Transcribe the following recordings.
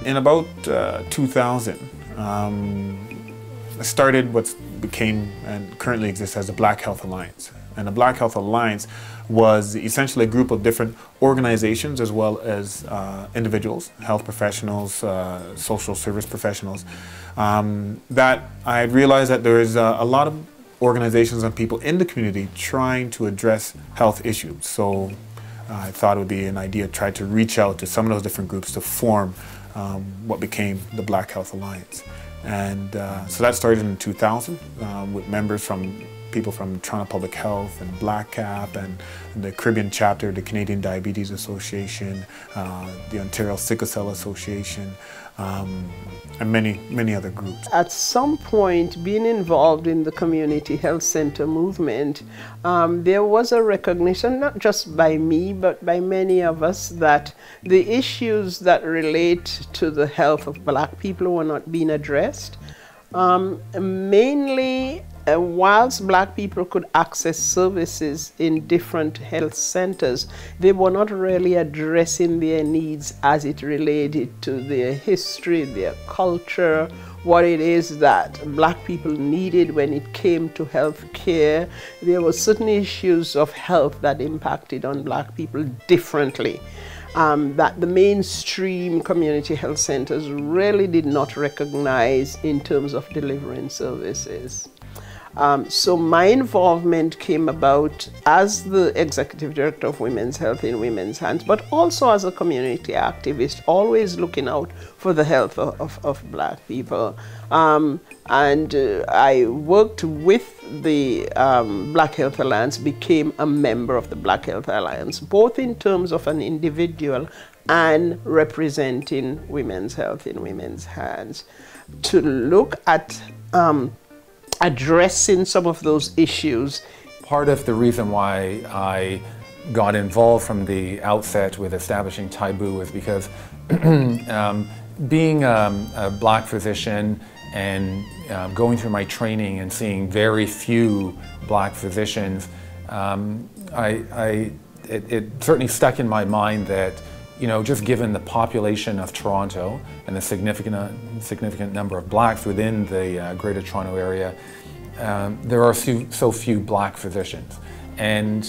In about 2000, I started what became and currently exists as the Black Health Alliance. And the Black Health Alliance was essentially a group of different organizations as well as individuals, health professionals, social service professionals, that I realized that there is a lot of organizations and people in the community trying to address health issues. So I thought it would be an idea to try to reach out to some of those different groups to form what became the Black Health Alliance. And so that started in 2000 with members from people from Toronto Public Health and Black Cap and the Caribbean chapter, the Canadian Diabetes Association, the Ontario Sickle Cell Association, and many other groups. At some point, being involved in the Community Health Centre movement, there was a recognition, not just by me, but by many of us, that the issues that relate to the health of Black people were not being addressed. Mainly, whilst Black people could access services in different health centers, they were not really addressing their needs as it related to their history, their culture, what it is that Black people needed when it came to health care. There were certain issues of health that impacted on Black people differently. That the mainstream community health centers really did not recognize in terms of delivering services. So my involvement came about as the Executive Director of Women's Health in Women's Hands, but also as a community activist, always looking out for the health of Black people. I worked with the Black Health Alliance, became a member of the Black Health Alliance, both in terms of an individual and representing women's health in women's hands, to look at addressing some of those issues. Part of the reason why I got involved from the outset with establishing TAIBU was because being a Black physician and going through my training and seeing very few Black physicians, it certainly stuck in my mind that, you know, just given the population of Toronto and the significant number of Blacks within the Greater Toronto area, there are so few Black physicians. And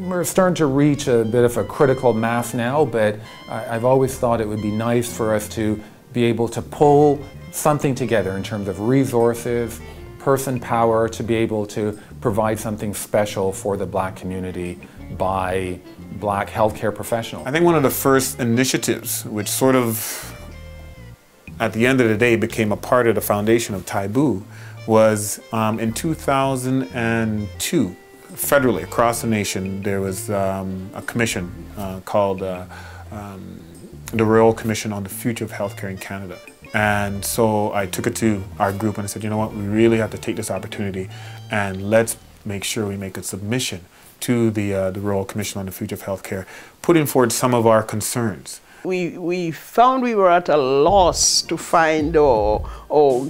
we're starting to reach a bit of a critical mass now, but I've always thought it would be nice for us to be able to pull something together in terms of resources, person power, to be able to provide something special for the Black community by Black healthcare professionals. I think one of the first initiatives, which sort of, at the end of the day, became a part of the foundation of TAIBU, was in 2002, federally, across the nation, there was a commission called the Royal Commission on the Future of Healthcare in Canada. And so I took it to our group and I said, you know what, we really have to take this opportunity and let's make sure we make a submission to the Royal Commission on the Future of Healthcare, putting forward some of our concerns. We found we were at a loss to find or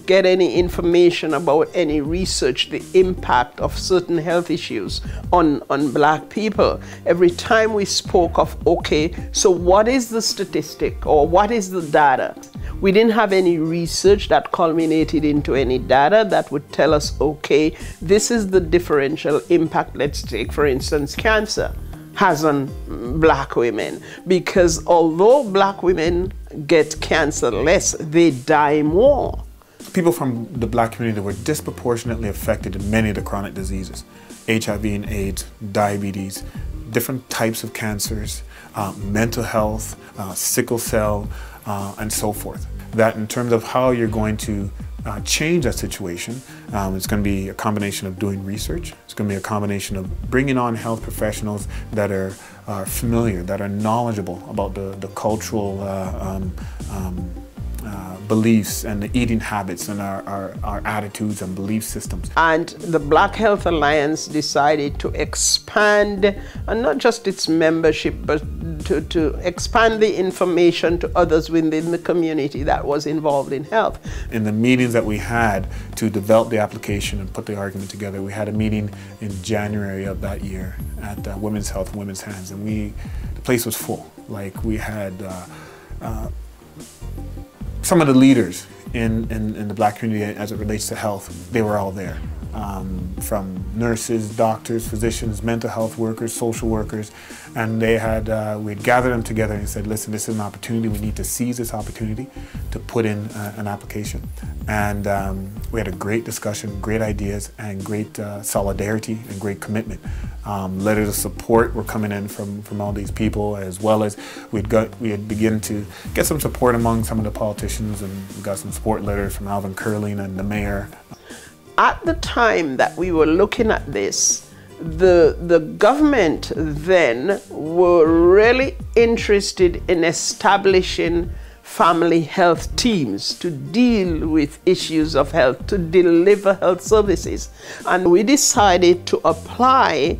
get any information about any research, the impact of certain health issues on Black people. Every time we spoke of, okay, so what is the statistic or what is the data? We didn't have any research that culminated into any data that would tell us, okay, this is the differential impact. Let's take, for instance, cancer has on Black women, because although Black women get cancer less, they die more. People from the Black community were disproportionately affected in many of the chronic diseases, HIV and AIDS, diabetes, different types of cancers, mental health, sickle cell, and so forth. That in terms of how you're going to change that situation, it's going to be a combination of doing research. It's going to be a combination of bringing on health professionals that are familiar, that are knowledgeable about the cultural beliefs and the eating habits and our attitudes and belief systems. And the Black Health Alliance decided to expand, and not just its membership, but to expand the information to others within the community that was involved in health. In the meetings that we had to develop the application and put the argument together, we had a meeting in January of that year at Women's Health and Women's Hands, and the place was full. Like, we had some of the leaders in the Black community as it relates to health, they were all there. From nurses, doctors, physicians, mental health workers, social workers, and they had we'd gathered them together and said, listen, this is an opportunity, we need to seize this opportunity to put in an application. And we had a great discussion, great ideas, and great solidarity and great commitment. Letters of support were coming in from all these people, as well as we had begun to get some support among some of the politicians, and we got some support letters from Malvern and the mayor. At the time that we were looking at this, the government then were really interested in establishing family health teams to deal with issues of health, to deliver health services. And we decided to apply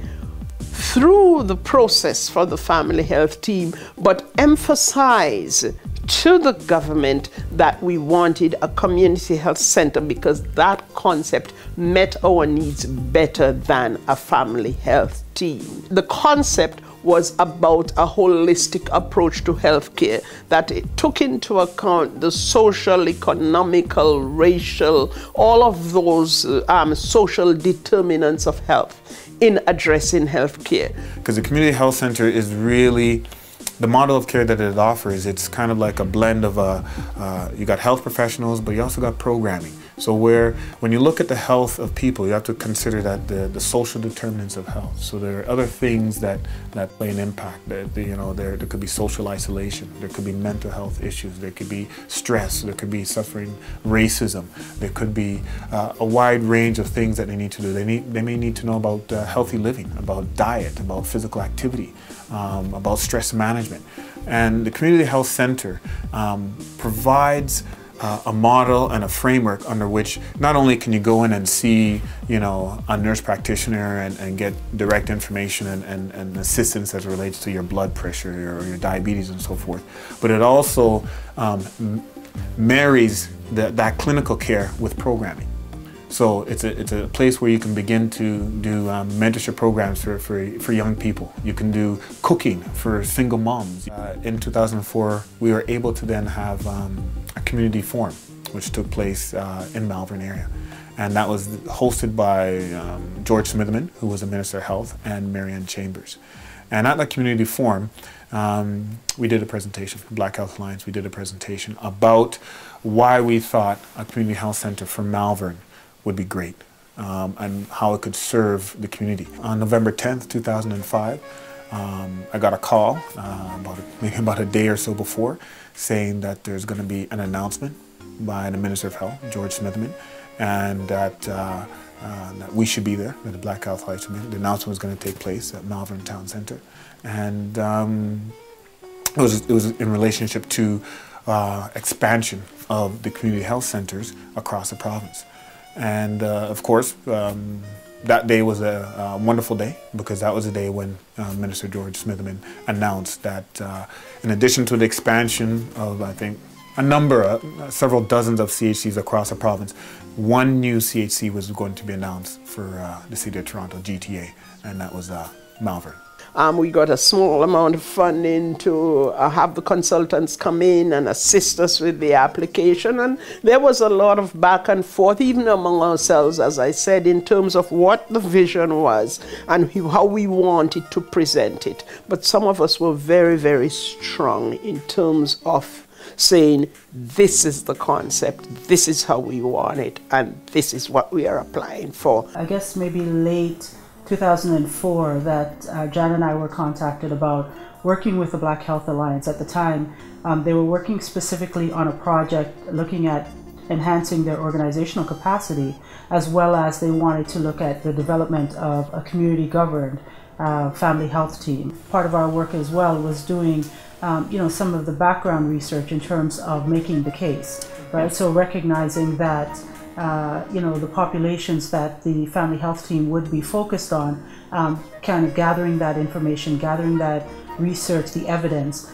through the process for the family health team, but emphasize to the government that we wanted a community health center because that concept met our needs better than a family health team. The concept was about a holistic approach to healthcare that it took into account the social, economical, racial, all of those social determinants of health in addressing healthcare. Because the community health center is really the model of care that it offers. It's kind of like a blend of you got health professionals, but you also got programming. So when you look at the health of people, you have to consider that the social determinants of health. So there are other things that play an impact. There could be social isolation, there could be mental health issues, there could be stress, there could be suffering racism, there could be a wide range of things that they need to do. They may need to know about healthy living, about diet, about physical activity, about stress management. And the Community Health Center provides a model and a framework under which not only can you go in and see, a nurse practitioner and get direct information and assistance as it relates to your blood pressure or your diabetes and so forth, but it also marries that clinical care with programming. So it's a place where you can begin to do mentorship programs for young people. You can do cooking for single moms. In 2004, we were able to then have a community forum, which took place in Malvern area. And that was hosted by George Smitherman, who was a Minister of Health, and Marianne Chambers. And at that community forum, we did a presentation, Black Health Alliance, we did a presentation about why we thought a community health center for Malvern would be great, and how it could serve the community. On November 10th, 2005, I got a call maybe about a day or so before saying that there's going to be an announcement by the Minister of Health, George Smitherman, and that we should be there, that the Black Health Alliance should be there. The announcement was going to take place at Malvern Town Centre, and it was in relationship to expansion of the community health centers across the province. And of course, that day was a wonderful day, because that was the day when Minister George Smitherman announced that in addition to the expansion of, I think, several dozens of CHCs across the province, one new CHC was going to be announced for the City of Toronto, GTA, and that was Malvern. We got a small amount of funding to have the consultants come in and assist us with the application, and there was a lot of back and forth, even among ourselves, as I said, in terms of what the vision was and how we wanted to present it. But some of us were very, very strong in terms of saying, this is the concept, this is how we want it, and this is what we are applying for. I guess maybe late 2004 that Jan and I were contacted about working with the Black Health Alliance. At the time, they were working specifically on a project looking at enhancing their organizational capacity, as well as they wanted to look at the development of a community-governed family health team. Part of our work as well was doing some of the background research in terms of making the case, right? So recognizing that the populations that the family health team would be focused on, kind of gathering that information, gathering that research, the evidence,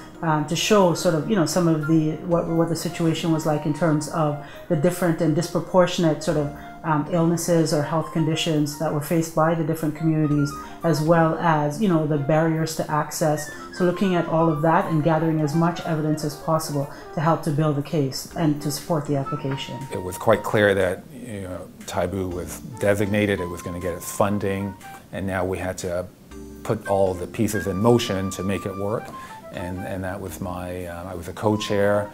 to show sort of, some of the, what the situation was like in terms of the different and disproportionate sort of illnesses or health conditions that were faced by the different communities, as well as, you know, the barriers to access. So looking at all of that and gathering as much evidence as possible to help to build the case and to support the application. It was quite clear that, you know, TAIBU was designated, it was going to get its funding, and now we had to put all the pieces in motion to make it work. And that was my, I was a co-chair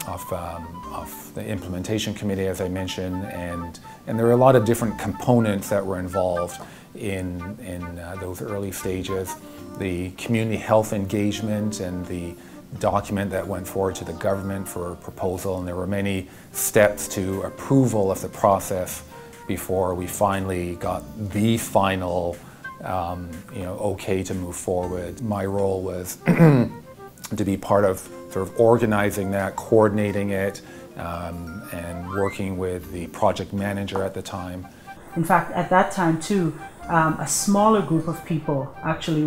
of the implementation committee, as I mentioned, and there were a lot of different components that were involved in those early stages. The community health engagement and the document that went forward to the government for proposal, and there were many steps to approval of the process before we finally got the final you know, okay to move forward. My role was to be part of sort of organizing that, coordinating it, and working with the project manager at the time. In fact, at that time too, a smaller group of people actually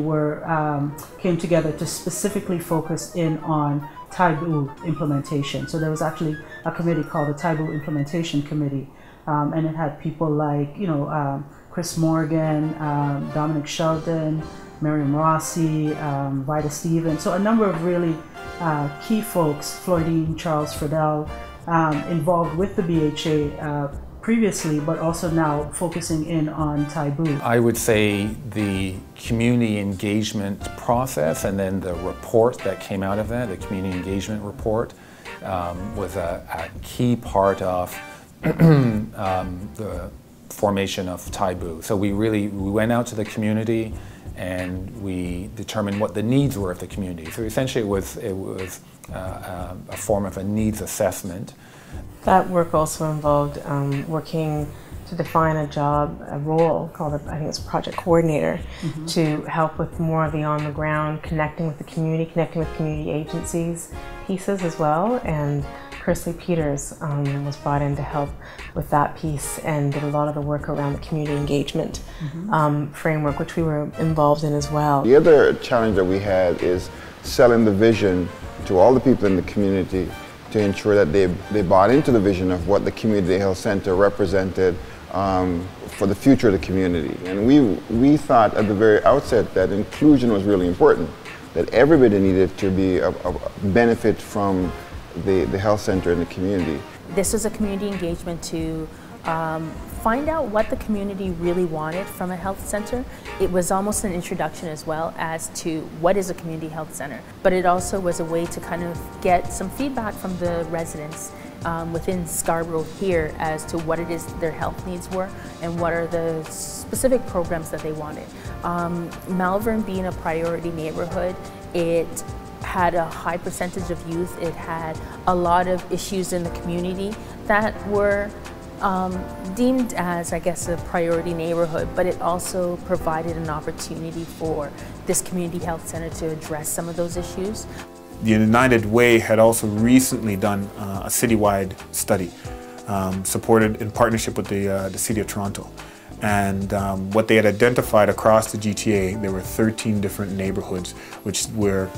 came together to specifically focus in on TAIBU implementation. So there was actually a committee called the TAIBU Implementation Committee, and it had people like, you know, Chris Morgan, Dominic Sheldon, Miriam Rossi, Vida Stevens. So a number of really key folks, Floydine, Charles Friedel, involved with the BHA previously, but also now focusing in on TAIBU. I would say the community engagement process and then the report that came out of that, the community engagement report, was a key part of the formation of TAIBU. So we went out to the community and we determined what the needs were of the community. So essentially it was a form of a needs assessment. That work also involved working to define a role called, I think it's project coordinator, to help with more of the on-the-ground, connecting with the community, connecting with community agencies pieces as well. And Kirsley Peters was brought in to help with that piece and did a lot of the work around the community engagement framework, which we were involved in as well. The other challenge that we had is selling the vision to all the people in the community to ensure that they bought into the vision of what the Community Health Centre represented for the future of the community. And we thought at the very outset that inclusion was really important, that everybody needed to be a benefit from the health center in the community. This was a community engagement to find out what the community really wanted from a health center. It was almost an introduction as well as to what is a community health center, but it also was a way to kind of get some feedback from the residents within Scarborough here as to what it is their health needs were and what are the specific programs that they wanted. Malvern being a priority neighborhood, it had a high percentage of youth. It had a lot of issues in the community that were deemed as, I guess, a priority neighborhood, but it also provided an opportunity for this community health center to address some of those issues. The United Way had also recently done a citywide study supported in partnership with the City of Toronto. And what they had identified across the GTA, there were 13 different neighborhoods which were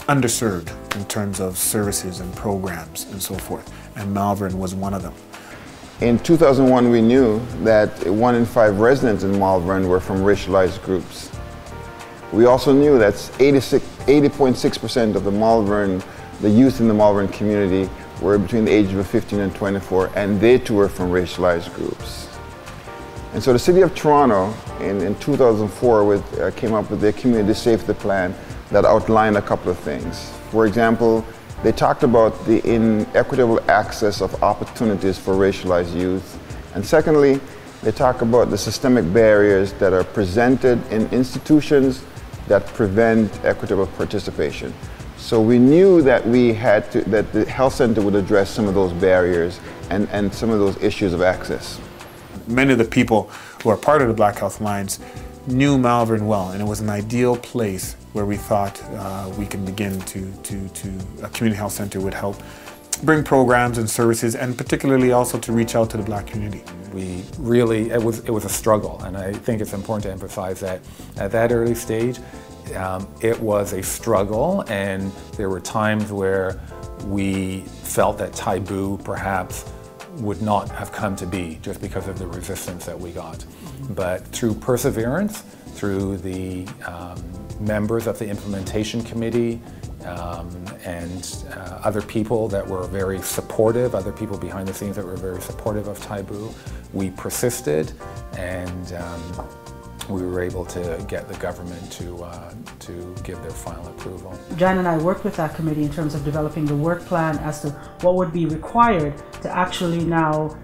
underserved in terms of services and programs and so forth, and Malvern was one of them. In 2001, we knew that 1 in 5 residents in Malvern were from racialized groups. We also knew that 80.6% of the youth in the Malvern community were between the ages of 15 and 24, and they too were from racialized groups. And so the City of Toronto in 2004 came up with their community safety plan that outlined a couple of things. For example, they talked about the inequitable access of opportunities for racialized youth. And secondly, they talk about the systemic barriers that are presented in institutions that prevent equitable participation. So we knew that that the health center would address some of those barriers and some of those issues of access. Many of the people who are part of the Black Health Alliance knew Malvern well, and it was an ideal place where we thought we can begin a community health center would help bring programs and services, and particularly also to reach out to the Black community. We really, it was a struggle, and I think it's important to emphasize that at that early stage, it was a struggle, and there were times where we felt that TAIBU perhaps would not have come to be just because of the resistance that we got. But through perseverance, through the members of the implementation committee and other people that were very supportive, other people behind the scenes that were very supportive of TAIBU, we persisted, and we were able to get the government to give their final approval. Jan and I worked with that committee in terms of developing the work plan as to what would be required to actually now,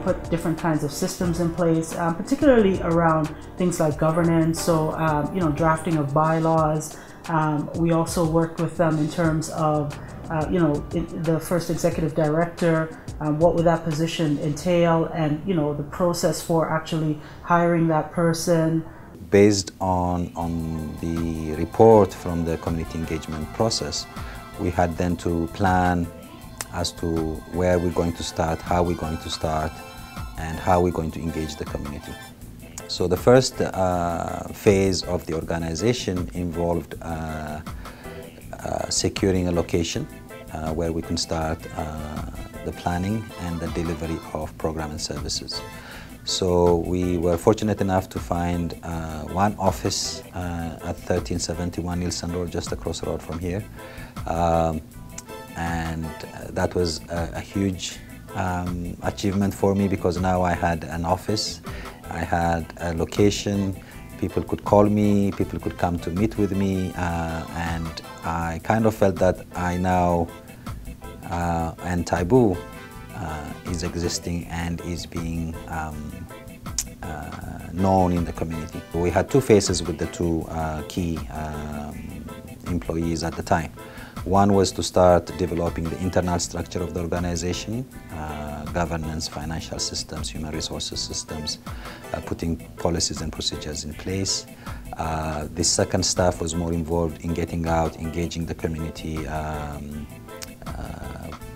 put different kinds of systems in place, particularly around things like governance, so, drafting of bylaws. We also worked with them in terms of, the first executive director, what would that position entail, and, the process for actually hiring that person. Based on the report from the community engagement process, we had then to plan as to where we're going to start, how we're going to start, and how we're going to engage the community. So the first phase of the organization involved securing a location where we can start the planning and the delivery of program and services. So we were fortunate enough to find one office at 1371 Nielsen Road, just across the road from here. And that was a huge achievement for me, because now I had an office, I had a location, people could call me, people could come to meet with me, and I kind of felt that I now, and TAIBU is existing and is being known in the community. We had two phases with the two key employees at the time. One was to start developing the internal structure of the organization, governance, financial systems, human resources systems, putting policies and procedures in place. The second staff was more involved in getting out, engaging the community,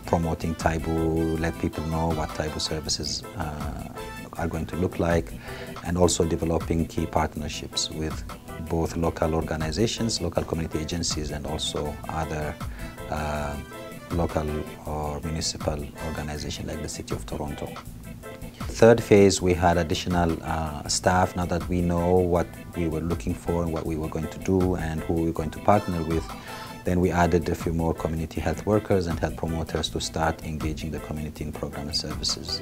promoting TAIBU, let people know what TAIBU services are going to look like, and also developing key partnerships with both local organizations, local community agencies, and also other local or municipal organizations like the City of Toronto. Third phase, we had additional staff. Now that we know what we were looking for and what we were going to do and who we were going to partner with, then we added a few more community health workers and health promoters to start engaging the community in program and services.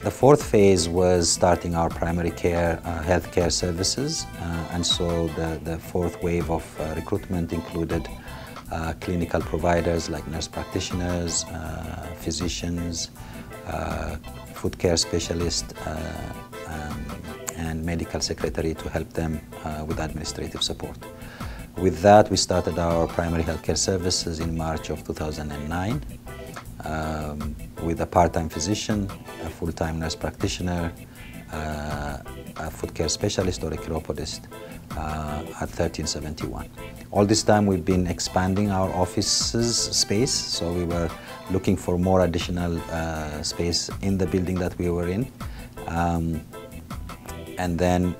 The fourth phase was starting our primary care healthcare services, and so the fourth wave of recruitment included clinical providers like nurse practitioners, physicians, food care specialists, and medical secretary to help them with administrative support. With that, we started our primary healthcare services in March of 2009 with a part-time physician, a full-time nurse practitioner, a food care specialist or a chiropodist at 1371. All this time we've been expanding our offices space, so we were looking for more additional space in the building that we were in. And then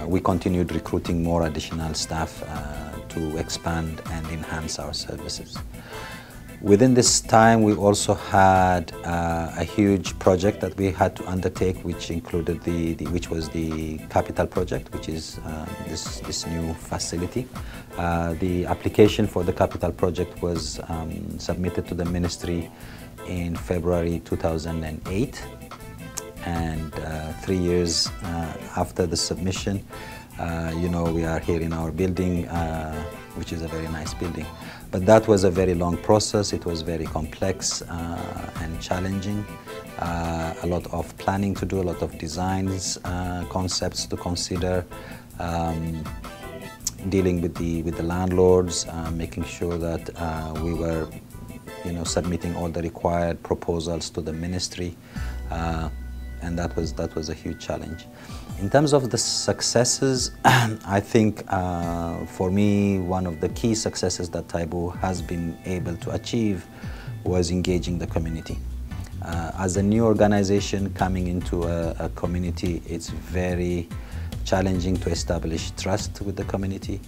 we continued recruiting more additional staff to expand and enhance our services. Within this time, we also had a huge project that we had to undertake, which included which was the capital project, which is this new facility. The application for the capital project was submitted to the ministry in February 2008. And 3 years after the submission, we are here in our building, which is a very nice building. But that was a very long process. It was very complex and challenging. A lot of planning to do, a lot of designs, concepts to consider, dealing with the landlords, making sure that we were, submitting all the required proposals to the ministry. And that was a huge challenge. In terms of the successes, I think for me, one of the key successes that TAIBU has been able to achieve was engaging the community. As a new organization coming into a community, it's very challenging to establish trust with the community,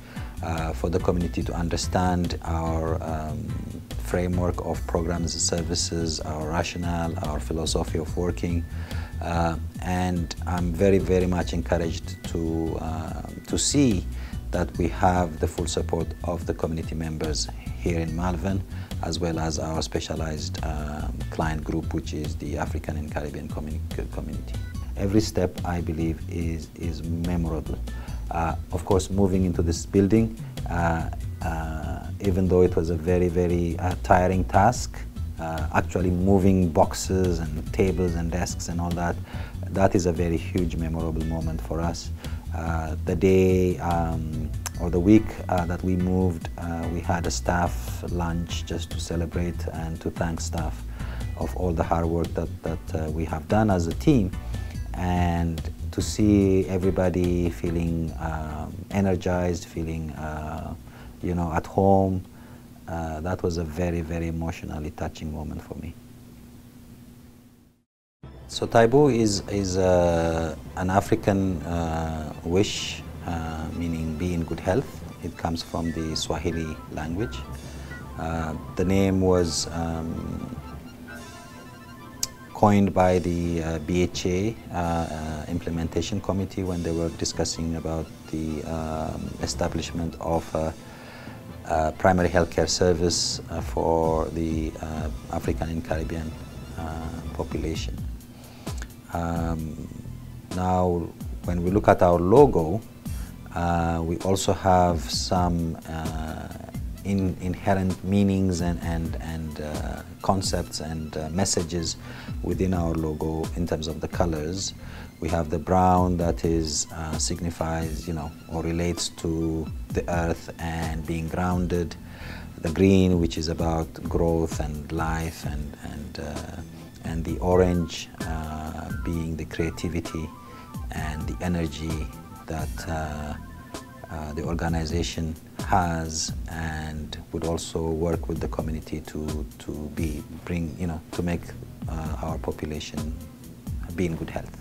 for the community to understand our framework of programs and services, our rationale, our philosophy of working. And I'm very, very much encouraged to see that we have the full support of the community members here in Malvern, as well as our specialized client group, which is the African and Caribbean community. Every step, I believe, is memorable. Of course, moving into this building, even though it was a very, very tiring task, actually moving boxes and tables and desks and all that, that is a very huge, memorable moment for us. The day or the week that we moved, we had a staff lunch just to celebrate and to thank staff of all the hard work that we have done as a team, and to see everybody feeling energized, feeling you know, at home. That was a very, very emotionally touching moment for me. So TAIBU is an African wish, meaning be in good health. It comes from the Swahili language. The name was coined by the BHA implementation committee when they were discussing about the establishment of primary healthcare service for the African and Caribbean population. Now, when we look at our logo, we also have some inherent meanings and concepts and messages within our logo in terms of the colors. We have the brown that is signifies, you know, or relates to the earth and being grounded. The green, which is about growth and life, and the orange being the creativity and the energy that the organization has, and would also work with the community to make our population be in good health.